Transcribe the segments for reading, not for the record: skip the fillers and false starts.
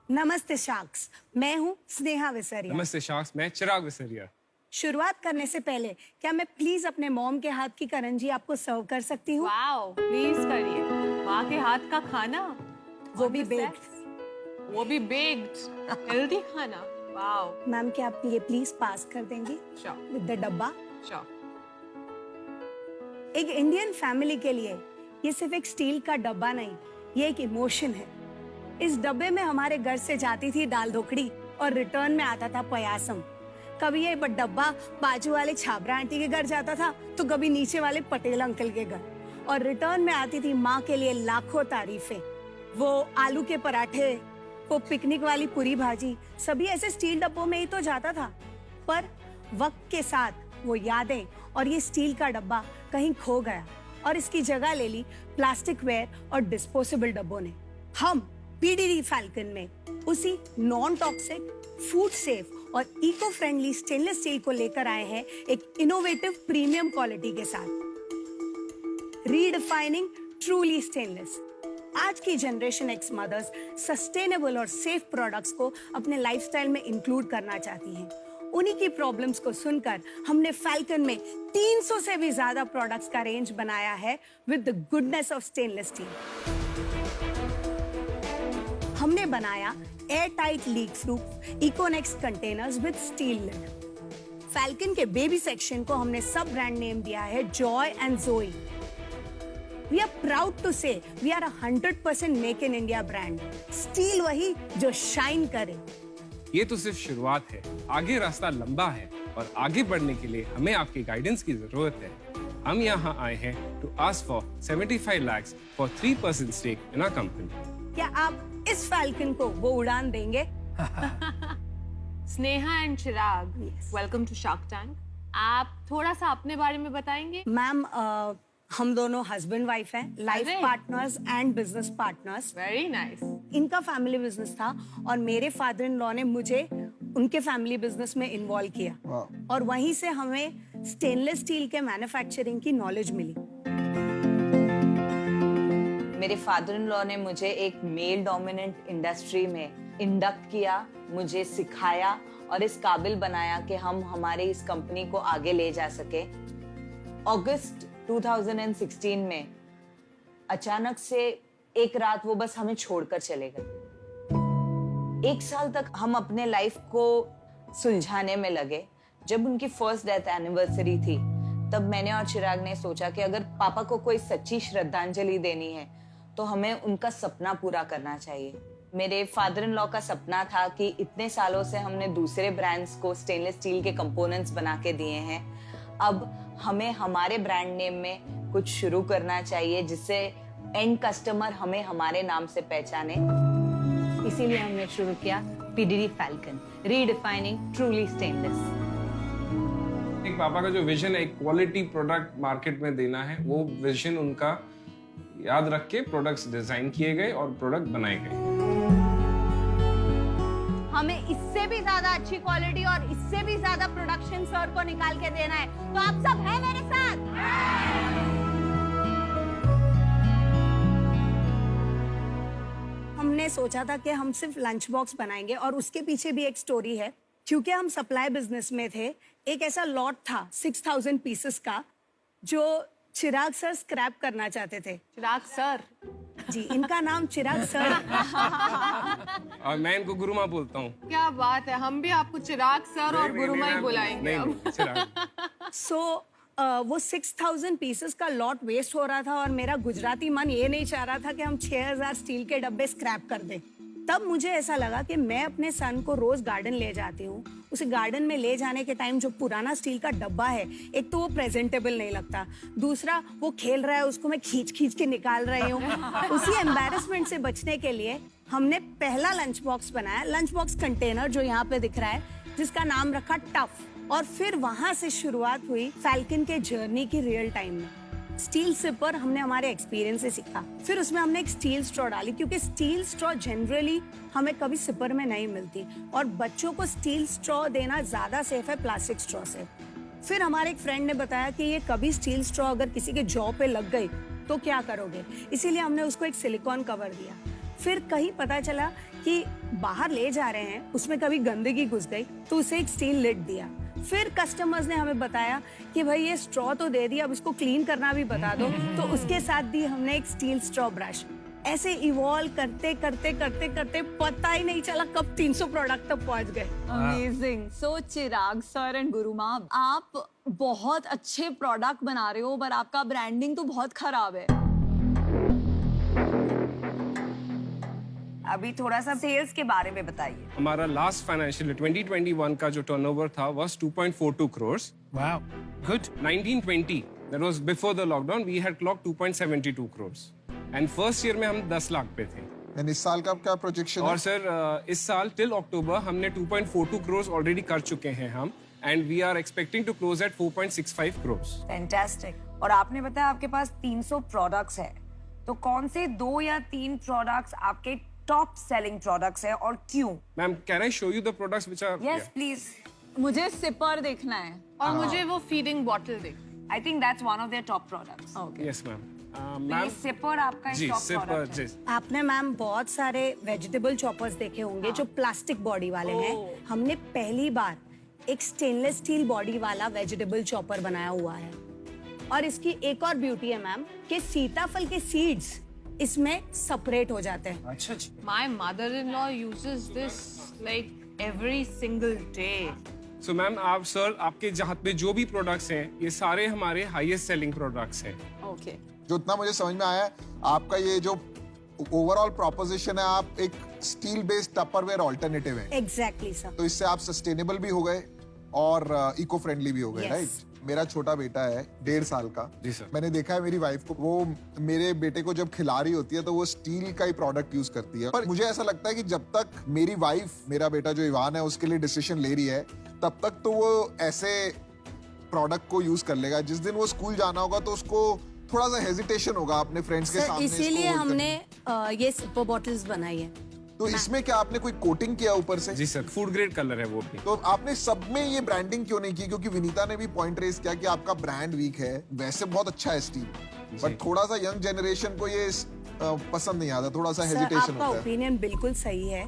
नमस्ते शार्क्स, मैं हूँ स्नेहा विसरिया। नमस्ते शार्क्स, मैं चिराग विसरिया। शुरुआत करने से पहले क्या मैं प्लीज अपने मॉम के हाथ की करंजी आपको सर्व कर सकती हूँ? वाओ, प्लीज करिए। माँ के हाथ का खाना, वो भी बेक्ड। वो भी बेक्ड, हेल्दी खाना। वाओ। मैम, क्या आप ये प्लीज पास कर देंगी श्योर, विद द डब्बा? श्योर। एक इंडियन फैमिली के लिए ये सिर्फ एक स्टील का डब्बा नहीं, ये एक इमोशन है। इस डब्बे में हमारे घर से जाती थी दाल ढोकड़ी और रिटर्न में आता था पयासम। कभी ये डब्बा बाजू वाले छाबरा आंटी के घर जाता था तो कभी नीचे वाले पटेल अंकल के घर, और रिटर्न में आती थी माँ के लिए लाखों तारीफें। वो आलू के पराठे, वो पिकनिक वाली पूरी भाजी, सभी ऐसे स्टील डब्बों में ही तो जाता था। पर वक्त के साथ वो यादें और ये स्टील का डब्बा कहीं खो गया और इसकी जगह ले ली प्लास्टिक वेयर और डिस्पोजेबल डब्बों ने। हम पीडीडी फैल्कन में उसी नॉन टॉक्सिक, फूड सेफ और इको फ्रेंडली स्टेनलेस स्टील को लेकर आए हैं एक इनोवेटिव प्रीमियम क्वालिटी के साथ। Redefining truly stainless. आज की जनरेशन एक्स मदर्स सस्टेनेबल और सेफ प्रोडक्ट्स को अपने लाइफस्टाइल में इंक्लूड करना चाहती हैं। उन्हीं की प्रॉब्लम्स को सुनकर हमने फैल्कन में 300 से भी ज्यादा प्रोडक्ट्स का रेंज बनाया है with the goodness of stainless steel. हमने बनाया airtight leak proof Econex containers with steel lid. Falcon के बेबी सेक्शन को हमने सब ब्रांड नेम दिया है Joy and Joey. We are proud to say we are 100% make in India brand. Steel वही जो शाइन करे। ये तो सिर्फ शुरुआत है, आगे रास्ता लंबा है और आगे बढ़ने के लिए हमें आपकी गाइडेंस की जरूरत है। हम यहाँ आए हैं to ask for 75 lakhs for 3% stake in our company. क्या आप इस फैल्कन को वो उड़ान देंगे? Sneha and Chirag, Yes. Welcome to Shark Tank. आप थोड़ा सा अपने बारे में बताएंगे? मैम, हम दोनों हस्बैंड वाइफ हैं, लाइफ अरे। Partners and business partners. Very nice. इनका फैमिली बिजनेस था और मेरे फादर इन लॉ ने मुझे उनके फैमिली बिजनेस में इन्वॉल्व किया और वहीं से हमें स्टेनलेस स्टील के मैन्युफैक्चरिंग की नॉलेज मिली। मेरे फादर इन लॉ ने मुझे एक मेल डोमिनेंट इंडस्ट्री में इंडक्ट किया, मुझे सिखाया और इस काबिल बनाया कि हम हमारे इस कंपनी को आगे ले जा सके। अगस्त 2016 में अचानक से एक रात वो बस हमें छोड़कर चले गए। 1 साल तक हम अपने लाइफ को सुलझाने में लगे। जब उनकी फर्स्ट डेथ एनिवर्सरी थी तब मैंने और चिराग ने सोचा कि अगर पापा को कोई सच्ची श्रद्धांजलि देनी है तो हमें उनका सपना पूरा करना चाहिए। मेरे फादर इन लॉ का सपना था कि इतने सालों से हमने दूसरे ब्रांड्स को स्टेनलेस स्टील के कंपोनेंट्स बना के दिए हैं, अब हमें हमारे ब्रांड नेम में कुछ शुरू करना चाहिए जिससे एंड कस्टमर हमें हमारे नाम से पहचाने। इसीलिए हमने शुरू किया PDD falcon, redefining truly stainless. एक पापा का जो विजन है, एक क्वालिटी प्रोडक्ट मार्केट में देना है, वो विजन उनका याद रख के प्रोडक्ट्स डिजाइन किए गए और प्रोडक्ट बनाए गए। हमें इससे भी ज्यादा अच्छी क्वालिटी और इससे भी ज्यादा प्रोडक्शन सर को निकाल के देना है, तो आप सब हैं मेरे साथ? हमने सोचा था कि हम सिर्फ लंच बॉक्स बनाएंगे और उसके पीछे भी एक स्टोरी है। क्योंकि हम सप्लाई बिजनेस में थे, एक ऐसा लॉट था 6000 पीसेस का जो चिराग सर स्क्रैप करना चाहते थे। चिराग सर? जी, इनका नाम चिराग सर। और मैं इनको गुरुमा बोलता हूँ। क्या बात है, हम भी आपको चिराग सर और गुरुमा ही बुलाएंगे अब। नहीं, चिराग। सो वो 6000 पीसेस का लॉट वेस्ट हो रहा था और मेरा गुजराती मन ये नहीं चाह रहा था कि हम 6000 स्टील के डब्बे स्क्रैप कर दें। तब मुझे ऐसा लगा कि मैं अपने सन को रोज गार्डन ले जाती हूँ। उसे गार्डन में ले जाने के टाइम जो पुराना स्टील का डब्बा है, एक तो वो प्रेजेंटेबल नहीं लगता, दूसरा वो खेल रहा है उसको मैं खींच खींच के निकाल रही हूँ। उसी एम्बैरेसमेंट से बचने के लिए हमने पहला लंच बॉक्स बनाया, लंच बॉक्स कंटेनर जो यहाँ पे दिख रहा है, जिसका नाम रखा टफ। और फिर वहां से शुरुआत हुई फैल्कन के जर्नी की रियल टाइम में। स्टील सिपर हमने हमारे एक्सपीरियंस से सीखा, फिर उसमें हमने एक स्टील स्ट्रॉ डाली क्योंकि स्टील स्ट्रॉ जनरली हमें कभी सिपर में नहीं मिलती और बच्चों को स्टील स्ट्रॉ देना ज्यादा सेफ है प्लास्टिक स्ट्रॉ से। फिर हमारे एक फ्रेंड ने बताया कि ये कभी स्टील स्ट्रॉ अगर किसी के जॉ पे लग गई तो क्या करोगे, इसीलिए हमने उसको एक सिलिकॉन कवर दिया। फिर कहीं पता चला कि कि बाहर ले जा रहे हैं, उसमें कभी गंदगी घुस गई तो उसे एक स्टील लिड दिया। फिर कस्टमर्स ने हमें बताया कि भाई ये स्ट्रॉ तो दे दिया, अब इसको क्लीन करना भी बता दो, तो उसके साथ दी हमने एक स्टील स्ट्रॉ ब्रश। ऐसे इवॉल्व करते करते करते करते पता ही नहीं चला कब 300 प्रोडक्ट तक पहुंच गए। Amazing. So Chirag sir and Guruma, आप बहुत अच्छे प्रोडक्ट बना रहे हो पर आपका ब्रांडिंग तो बहुत खराब है। अभी थोड़ा सा सेल्स के बारे में बताइए। हमारा लास्ट फाइनेंशियल 2021 का जो टर्नओवर था was 2.42 crores. Wow, good. 1920, that was before the lockdown, we had clocked 2.72 crores. And first year में हम 10 लाख पे थे। And इस साल का क्या प्रोजेक्शन है? और सर इस साल टिल अक्टूबर हमने 2.42 crores ऑलरेडी कर चुके हैं हम, and we are expecting to close at 4.65 crores. Fantastic. और आपने बताया आपके पास 300 प्रोडक्ट्स है, तो कौन से 2 या 3 प्रोडक्ट्स आपके टॉप सेलिंग प्रोडक्ट्स है और क्यों? Ma'am, can I show you the products which are? Yes please. मुझे सिपर देखना है। और मुझे वो feeding bottle they. I think that's one of their top products. Yes, ma'am. ये Ma'am, सिपर आपका जी एक टॉप सिपर प्रोडक्ट है। जी। आपने मैम बहुत सारे वेजिटेबल चॉपर्स देखे होंगे जो प्लास्टिक बॉडी वाले हैं। हमने पहली बार एक स्टेनलेस स्टील बॉडी वाला वेजिटेबल चॉपर बनाया हुआ है। और इसकी एक और ब्यूटी है मैम कि सीताफल के सीड्स इसमें सेपरेट हो जाते हैं। अच्छा जी। My mother-in-law uses this like every single day. So ma'am आप सर आपके जहाँ पे जो भी प्रोडक्ट्स हैं ये सारे हमारे हाईएस्ट सेलिंग प्रोडक्ट्स हैं। ओके। जो इतना मुझे समझ में आया है, आपका ये जो ओवरऑल प्रोपोजिशन है, आप एक स्टील बेस्ड टपरवेयर ऑल्टरनेटिव है। Exactly sir. तो इससे आप सस्टेनेबल भी हो गए और इको फ्रेंडली भी हो गए, Yes. राइट? मेरा छोटा बेटा है 1.5 साल का। जी सर। मैंने देखा है मेरी वाइफ को, वो मेरे बेटे को जब खिला रही होती है तो वो स्टील का ही प्रोडक्ट यूज करती है। पर मुझे ऐसा लगता है कि जब तक मेरी वाइफ, मेरा बेटा जो इवान है, उसके लिए डिसीजन ले रही है, तब तक तो वो ऐसे प्रोडक्ट को यूज कर लेगा। जिस दिन वो स्कूल जाना होगा तो उसको थोड़ा सा हेजिटेशन होगा अपने फ्रेंड्स के सर सामने। इसको इसीलिए hold हमने करने। ये सिपर बॉटल्स बनाई है। तो इसमें क्या आपने कोई कोटिंग किया ऊपर से? जी सर, फूड ग्रेड कलर है वो भी। तो आपने सब में ये ब्रांडिंग क्यों नहीं की? क्योंकि विनीता ने भी पॉइंट रेज किया कि आपका ब्रांड वीक है। वैसे बहुत अच्छा है स्टील, बट थोड़ा सा यंग जनरेशन को ये पसंद नहीं आता, थोड़ा सा सर हेजिटेशन आपका होता है। ओपिनियन बिल्कुल सही है,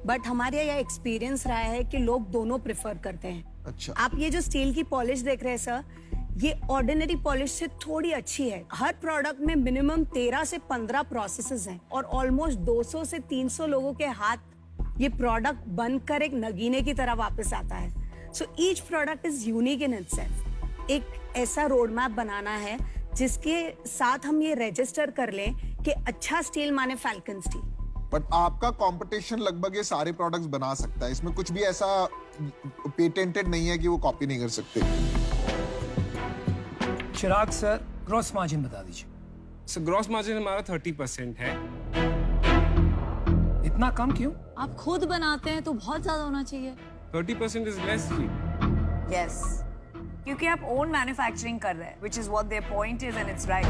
बट हमारे यह एक्सपीरियंस रहा है कि लोग दोनों प्रेफर करते हैं। अच्छा। आप ये जो स्टील की पॉलिश देख रहे हैं सर, ये ऑर्डिनरी पॉलिश से थोड़ी अच्छी है। हर प्रोडक्ट में मिनिमम 13 से 15 प्रोसेसेस हैं और ऑलमोस्ट 200 से 300 लोगों के हाथ ये प्रोडक्ट बनकर एक नगीने की तरह वापस आता है। So each product is unique in itself. एक ऐसा रोड मैप बनाना है जिसके साथ हम ये रजिस्टर कर लें कि अच्छा स्टील माने फैल्कन स्टील। बट आपका कंपटीशन लगभग ये सारे प्रोडक्ट्स बना सकता है, इसमें कुछ भी ऐसा पेटेंटेड नहीं है कि वो कॉपी नहीं कर सकते। चिराग सर, ग्रॉस मार्जिन बता दीजिए। सर ग्रॉस मार्जिन हमारा 30% है। इतना कम क्यों? आप खुद बनाते हैं तो बहुत ज्यादा होना चाहिए। 30% इज लेस जी। यस, क्योंकि आप ओन मैन्युफैक्चरिंग कर रहे हैं, which is what their point is and it's right.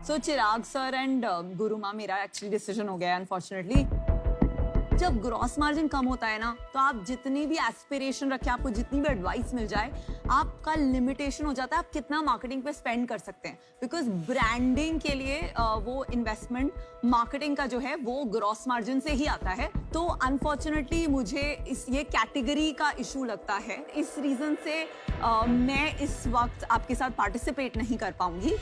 So Chirag sir and Guruma, मेरा एक्चुअली डिसीजन हो गया है अनफॉर्चुनेटली। जब ग्रॉस मार्जिन कम होता है ना, तो आप जितनी भी एस्पिरेशन रखें, आपको जितनी भी एडवाइस मिल जाए, आपका लिमिटेशन हो जाता है आप कितना मार्केटिंग पे स्पेंड कर सकते हैं। बिकॉज ब्रांडिंग के लिए वो इन्वेस्टमेंट मार्केटिंग का जो है वो ग्रॉस मार्जिन से ही आता है। तो अनफॉर्चुनेटली मुझे ये कैटेगरी का इशू लगता है। इस रीजन से मैं इस वक्त आपके साथ पार्टिसिपेट नहीं कर पाऊंगी।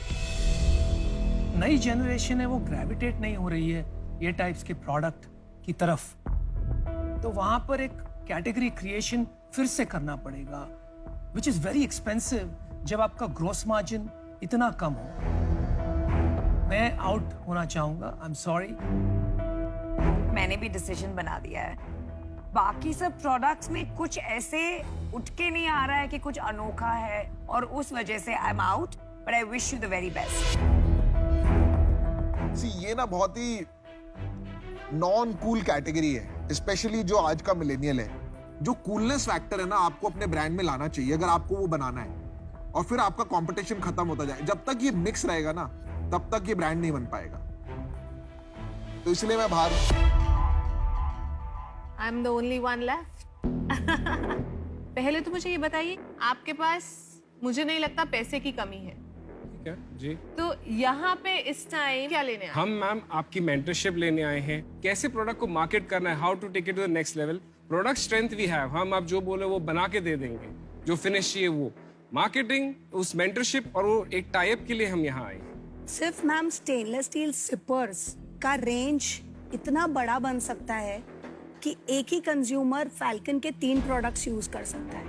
नई जनरेशन है वो ग्रेविटेट नहीं हो रही है ये टाइप्स के प्रोडक्ट की तरफ, तो वहां पर एक कैटेगरी क्रिएशन फिर से करना पड़ेगा, विच इज वेरी एक्सपेंसिव जब आपका ग्रॉस मार्जिन इतना कम हो। मैं आउट होना चाहूंगा, आई एम सॉरी। मैंने भी डिसीजन बना दिया है। बाकी सब प्रोडक्ट्स में कुछ ऐसे उठ के नहीं आ रहा है कि कुछ अनोखा है, और उस वजह से I am out, but I wish you the very best. ये ना बहुत ही नॉन कूल कैटेगरी है, स्पेशली जो आज का मिलेनियल है। जो कूलनेस फैक्टर है ना, आपको अपने ब्रांड में लाना चाहिए अगर आपको वो बनाना है, और फिर आपका कंपटीशन खत्म होता जाए। जब तक ये मिक्स रहेगा ना, तब तक ये ब्रांड नहीं बन पाएगा। तो इसलिए मैं बाहर। I'm the only one left. पहले तो मुझे ये बताइए, आपके पास मुझे नहीं लगता पैसे की कमी है। क्या जी? तो यहाँ पे इस टाइम क्या लेने आए? हम मैम आपकी मेंटरशिप लेने आए हैं, कैसे प्रोडक्ट को मार्केट करना है, how to take it to the next level. Product strength we have, हम आप जो बोले वो बना के दे देंगे, जो फिनिश चाहिए वो। मार्केटिंग, उस मेंटरशिप और वो एक टाइप के लिए हम यहाँ आए हैं। सिर्फ मैम स्टेनलेस स्टील सिपर्स का रेंज इतना बड़ा बन सकता है कि एक ही कंज्यूमर फैल्कन के 3 प्रोडक्ट्स यूज कर सकता है।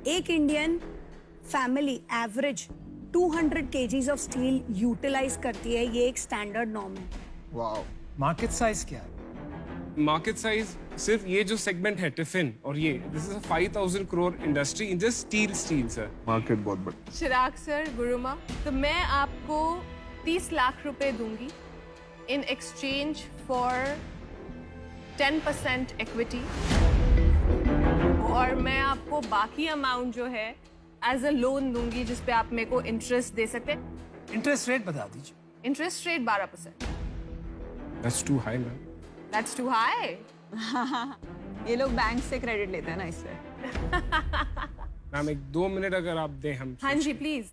एक Indian family average 200 kgs of steel utilize करती है, ये एक स्टैंडर्ड नॉर्म है। वाओ। मार्केट साइज क्या है? मार्केट साइज सिर्फ ये जो सेगमेंट है टिफिन और ये, this is a 5000 crore industry in just steel sir. Market बहुत बड़ा। चिराग सर, गुरुमा, तो मैं आपको 30 लाख रुपए दूंगी इन एक्सचेंज फॉर 10% इक्विटी, और मैं आपको बाकी अमाउंट जो है एज अ लोन दूंगी जिस पे आप मेरे को इंटरेस्ट दे सकते हैं। इंटरेस्ट रेट बता दीजिए। Interest rate 12%। That's too high ma'am. That's too high. ये लोग बैंक से क्रेडिट लेते हैं ना, इससे। मैम एक 2 मिनट अगर आप दें हम। हाँ जी प्लीज।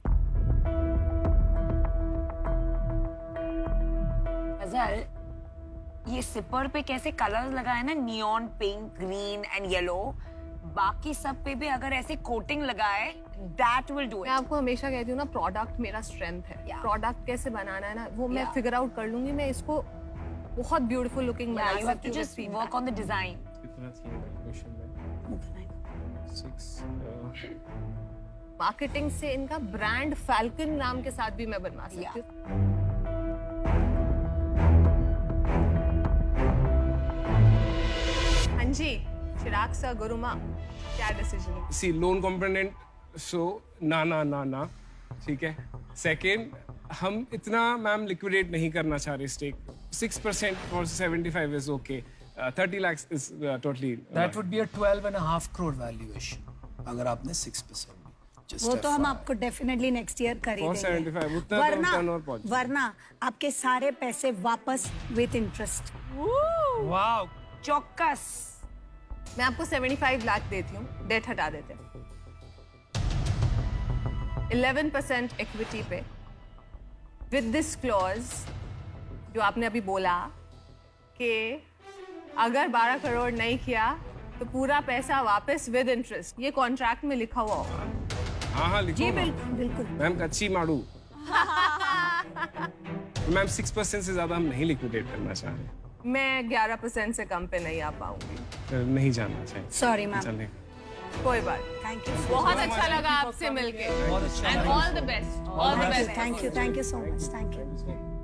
अजहर, ये सिपर पे कैसे कलर लगाए ना, neon pink, green and yellow, बाकी सब पे भी अगर ऐसे कोटिंग लगाए, दैट विल डू मैं इट। आपको हमेशा कहती हूँ ना, प्रोडक्ट मेरा स्ट्रेंथ है। Yeah. प्रोडक्ट कैसे बनाना है ना, वो मैं Yeah. फिगर आउट कर लूंगी। मैं इसको बहुत ब्यूटीफुल लुकिंग बना यू हैव सकती टू हूँ। Just work on the design. कितना थी कैलकुलेशन में? 6 मार्केटिंग से इनका ब्रांड फैल्कन नाम के साथ भी मैं बनवा सकती हूँ। हाँ जी, चिराग सर, गुरुमा, क्या डिसीजन है? सी लोन कंपोनेंट, सो ना, ठीक है। सेकेंड, हम इतना मैम लिक्विडेट नहीं करना चाह रहे stake. 6% for 75 is okay. 30 lakhs is totally. That would be a 12.5 crore valuation अगर आपने 6%। वो तो हम आपको डेफिनेटली नेक्स्ट ईयर कर ही 475, देंगे, उतना तो turnover पहुंच जाए। वरना आपके सारे पैसे वापस विद इंटरेस्ट। वाओ। चौकस। मैं आपको 75 लाख देती हूँ, डेट हटा देते हैं। 11% इक्विटी पे विद दिस क्लॉज जो आपने अभी बोला कि अगर 12 करोड़ नहीं किया तो पूरा पैसा वापस विद इंटरेस्ट, ये कॉन्ट्रैक्ट में लिखा हुआ होगा। हाँ लिखो जी ना। बिल्कुल बिल्कुल। मैम कच्ची माड़ू। मैम 6% से ज्यादा हम नहीं लिक्विडेट करना चाह रहे। मैं 11% से कम पे नहीं आ पाऊंगी। नहीं जाना चाहिए। Sorry ma'am. चलें। कोई बात। Thank you. बहुत अच्छा लगा आपसे मिलके। And all the best. All the best. Thank you so much. Thank you.